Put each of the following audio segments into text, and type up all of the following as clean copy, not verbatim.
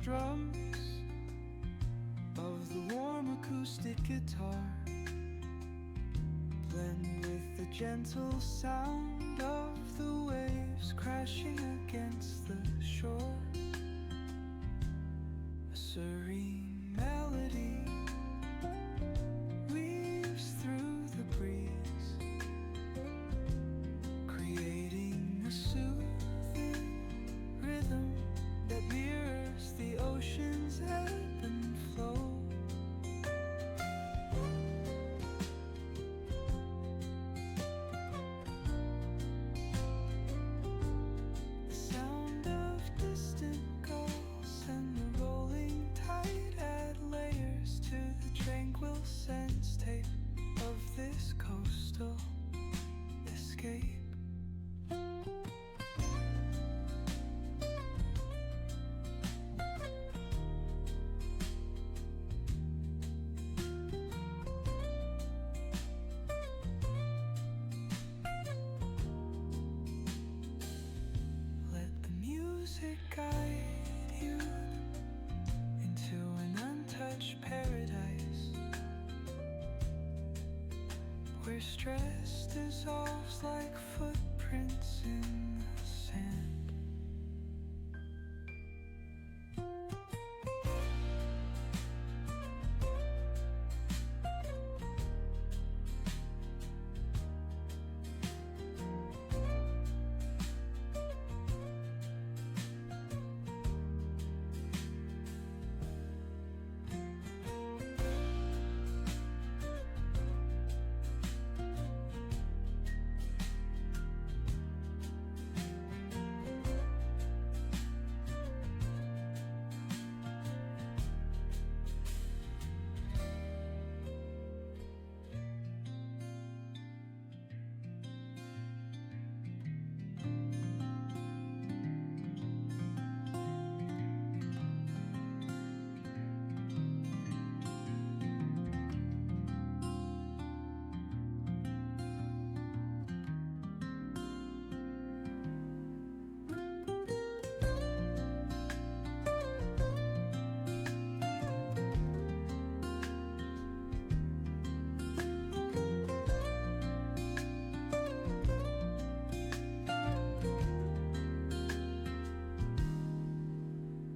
drums of the warm acoustic guitar blend with the gentle sound of the waves crashing against the shore. A serene melody weaves through the breeze, creating a soothing rhythm that mirrors the ocean's ebb and flow. The sound of distant gulls and the rolling tide add layers to the tranquil sense tape of this coastal escape. Let the music guide you into an untouched paradise, where stress dissolves like footprints in the sand.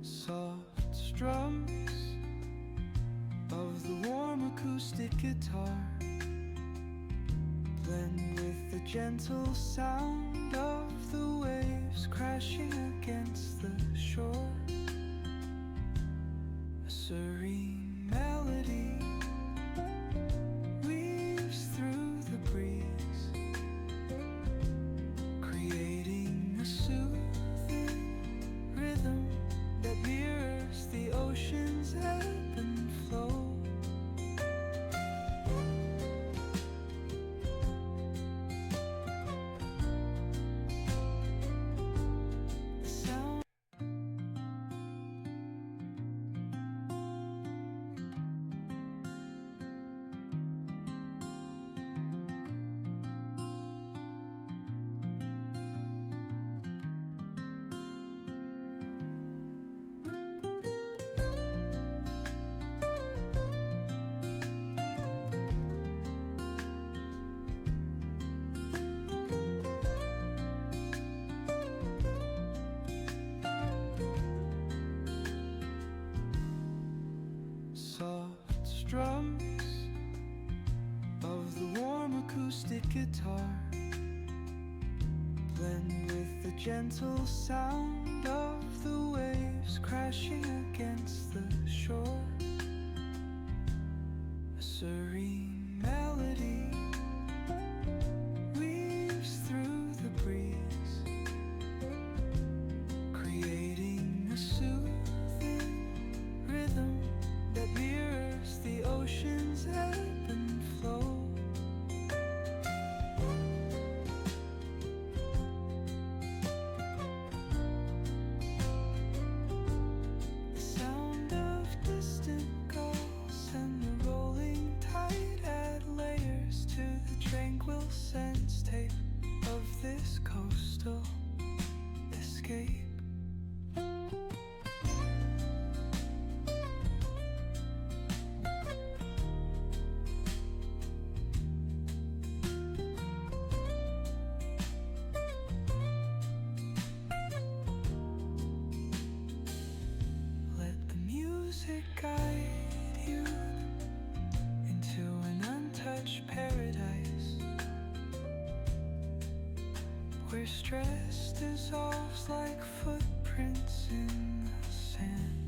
Soft strums of the warm acoustic guitar blend with the gentle sound of the waves crashing against the shore. A serene melody weaves through the breeze, creating a soothing rhythm that mirrors the ocean's ebb and flow. The sound soft strums of the warm acoustic guitar blend with the gentle sound of the waves crashing against the shore. A serene melody weaves through the breeze, creating a soothing rhythm that mirrors the ocean's ebb and flow. The sound of distant gulls and the rolling tide add layers to the tranquil sense tape of this coastal escape. where stress dissolves like footprints in the sand.